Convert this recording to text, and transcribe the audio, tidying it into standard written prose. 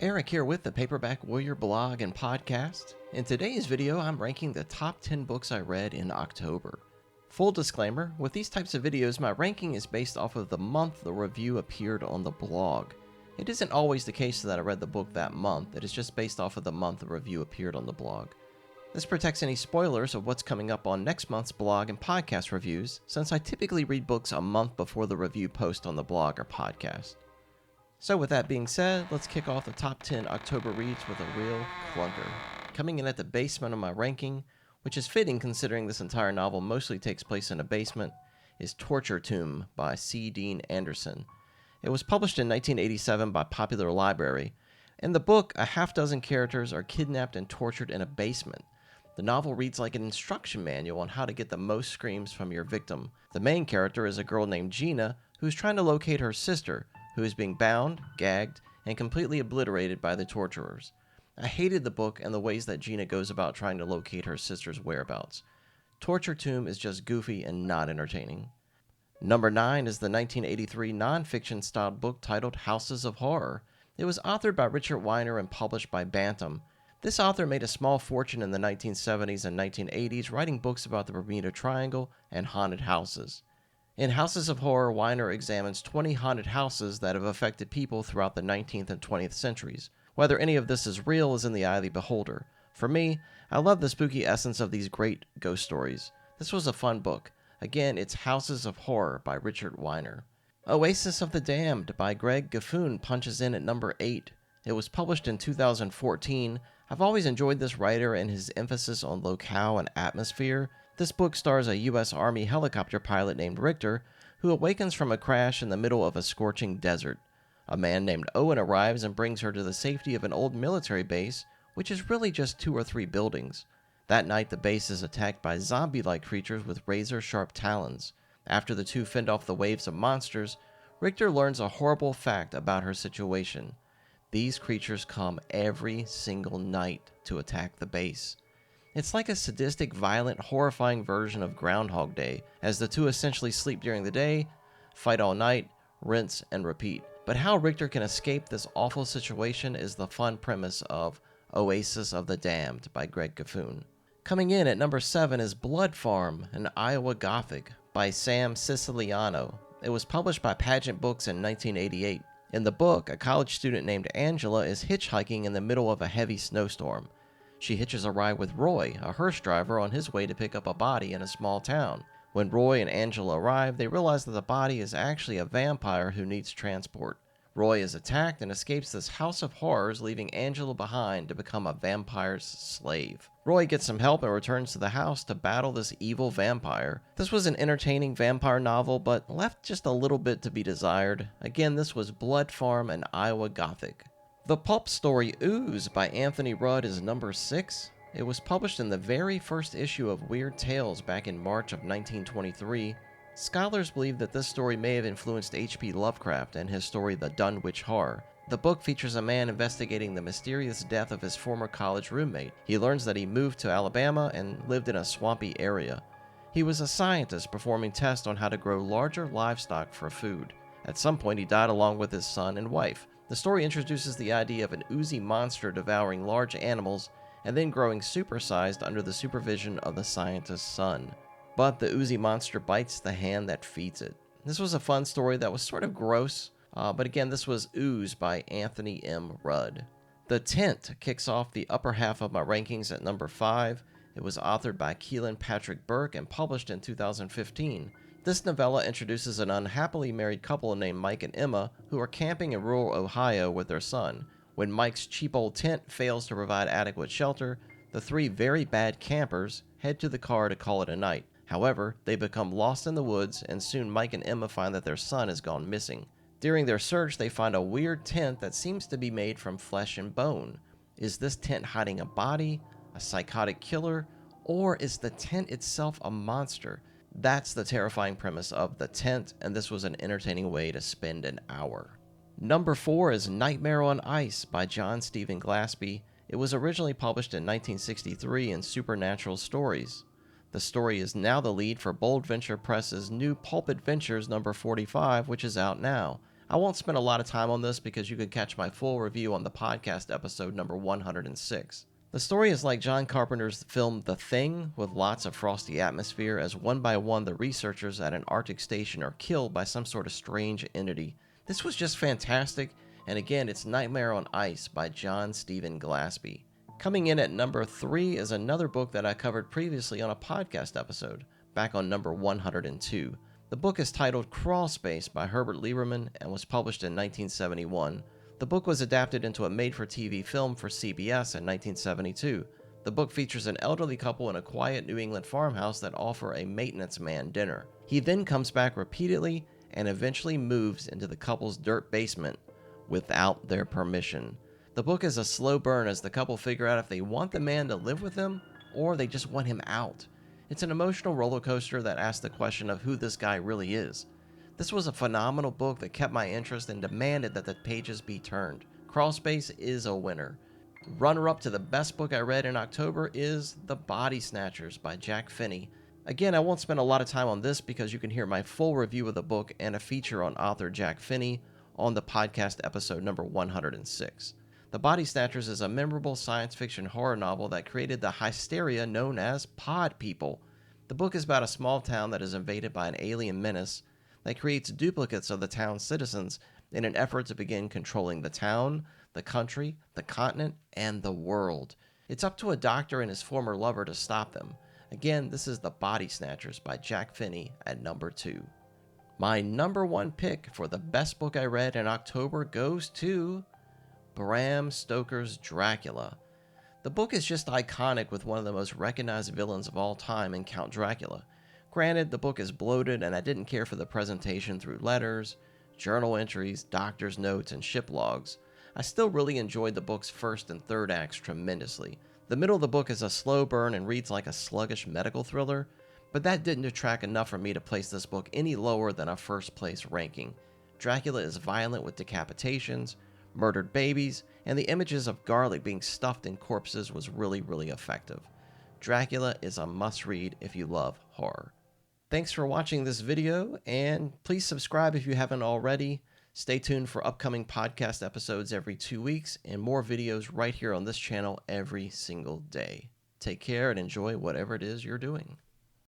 Eric here with the Paperback Warrior blog and podcast. In today's video, I'm ranking the top 10 books I read in October. Full disclaimer, with these types of videos, my ranking is based off of the month the review appeared on the blog. It isn't always the case that I read the book that month, it is just based off of the month the review appeared on the blog. This protects any spoilers of what's coming up on next month's blog and podcast reviews, since I typically read books a month before the review post on the blog or podcast. So with that being said, let's kick off the top 10 October reads with a real clunker. Coming in at the basement of my ranking, which is fitting considering this entire novel mostly takes place in a basement, is Torture Tomb by C. Dean Anderson. It was published in 1987 by Popular Library. In the book, a half-dozen characters are kidnapped and tortured in a basement. The novel reads like an instruction manual on how to get the most screams from your victim. The main character is a girl named Gina, who's trying to locate her sister, who is being bound, gagged, and completely obliterated by the torturers. I hated the book and the ways that Gina goes about trying to locate her sister's whereabouts. Torture Tomb is just goofy and not entertaining. Number 9 is the 1983 non-fiction-styled book titled Houses of Horror. It was authored by Richard Weiner and published by Bantam. This author made a small fortune in the 1970s and 1980s writing books about the Bermuda Triangle and haunted houses. In Houses of Horror, Weiner examines 20 haunted houses that have affected people throughout the 19th and 20th centuries. Whether any of this is real is in the eye of the beholder. For me, I love the spooky essence of these great ghost stories. This was a fun book. Again, it's Houses of Horror by Richard Weiner. Oasis of the Damned by Greg Gifune punches in at number 8. It was published in 2014. I've always enjoyed this writer and his emphasis on locale and atmosphere. This book stars a U.S. Army helicopter pilot named Richter, who awakens from a crash in the middle of a scorching desert. A man named Owen arrives and brings her to the safety of an old military base, which is really just 2 or 3 buildings. That night, the base is attacked by zombie-like creatures with razor-sharp talons. After the two fend off the waves of monsters, Richter learns a horrible fact about her situation. These creatures come every single night to attack the base. It's like a sadistic, violent, horrifying version of Groundhog Day, as the two essentially sleep during the day, fight all night, rinse, and repeat. But how Richter can escape this awful situation is the fun premise of Oasis of the Damned by Greg Gifune. Coming in at number 7 is Blood Farm, an Iowa Gothic by Sam Siciliano. It was published by Pageant Books in 1988. In the book, a college student named Angela is hitchhiking in the middle of a heavy snowstorm. She hitches a ride with Roy, a hearse driver, on his way to pick up a body in a small town. When Roy and Angela arrive, they realize that the body is actually a vampire who needs transport. Roy is attacked and escapes this house of horrors, leaving Angela behind to become a vampire's slave. Roy gets some help and returns to the house to battle this evil vampire. This was an entertaining vampire novel, but left just a little bit to be desired. Again, this was Blood Farm and Iowa Gothic. The pulp story Ooze by Anthony Rudd is number 6. It was published in the very first issue of Weird Tales back in March of 1923. Scholars believe that this story may have influenced H.P. Lovecraft and his story The Dunwich Horror. The book features a man investigating the mysterious death of his former college roommate. He learns that he moved to Alabama and lived in a swampy area. He was a scientist performing tests on how to grow larger livestock for food. At some point, he died along with his son and wife. The story introduces the idea of an oozy monster devouring large animals and then growing supersized under the supervision of the scientist's son. But the oozy monster bites the hand that feeds it. This was a fun story that was sort of gross, but again, this was Ooze by Anthony M. Rudd. The Tent kicks off the upper half of my rankings at number 5. It was authored by Keelan Patrick Burke and published in 2015. This novella introduces an unhappily married couple named Mike and Emma who are camping in rural Ohio with their son. When Mike's cheap old tent fails to provide adequate shelter, the 3 very bad campers head to the car to call it a night. However, they become lost in the woods, and soon Mike and Emma find that their son has gone missing. During their search, they find a weird tent that seems to be made from flesh and bone. Is this tent hiding a body, a psychotic killer, or is the tent itself a monster? That's the terrifying premise of The Tent, and this was an entertaining way to spend an hour. Number 4 is Nightmare on Ice by John Stephen Glaspie. It was originally published in 1963 in Supernatural Stories. The story is now the lead for Bold Venture Press's new Pulp Adventures number 45, which is out now. I won't spend a lot of time on this because you can catch my full review on the podcast episode number 106. The story is like John Carpenter's film The Thing, with lots of frosty atmosphere, as one by one the researchers at an Arctic station are killed by some sort of strange entity. This was just fantastic, and again, it's Nightmare on Ice by John Stephen Glaspie. Coming in at number 3 is another book that I covered previously on a podcast episode, back on number 102. The book is titled Crawl Space by Herbert Lieberman and was published in 1971. The book was adapted into a made-for-TV film for CBS in 1972. The book features an elderly couple in a quiet New England farmhouse that offer a maintenance man dinner. He then comes back repeatedly and eventually moves into the couple's dirt basement without their permission. The book is a slow burn as the couple figure out if they want the man to live with them or they just want him out. It's an emotional roller coaster that asks the question of who this guy really is. This was a phenomenal book that kept my interest and demanded that the pages be turned. Crawlspace is a winner. Runner-up to the best book I read in October is The Body Snatchers by Jack Finney. Again, I won't spend a lot of time on this because you can hear my full review of the book and a feature on author Jack Finney on the podcast episode number 106. The Body Snatchers is a memorable science fiction horror novel that created the hysteria known as pod people. The book is about a small town that is invaded by an alien menace that creates duplicates of the town's citizens in an effort to begin controlling the town, the country, the continent, and the world. It's up to a doctor and his former lover to stop them. Again, this is The Body Snatchers by Jack Finney at number 2. My number 1 pick for the best book I read in October goes to Bram Stoker's Dracula. The book is just iconic with one of the most recognized villains of all time in Count Dracula. Granted, the book is bloated and I didn't care for the presentation through letters, journal entries, doctor's notes, and ship logs. I still really enjoyed the book's first and third acts tremendously. The middle of the book is a slow burn and reads like a sluggish medical thriller, but that didn't detract enough for me to place this book any lower than a first place ranking. Dracula is violent with decapitations, murdered babies, and the images of garlic being stuffed in corpses was really effective. Dracula is a must-read if you love horror. Thanks for watching this video, and please subscribe if you haven't already. Stay tuned for upcoming podcast episodes every 2 weeks and more videos right here on this channel every single day. Take care and enjoy whatever it is you're doing.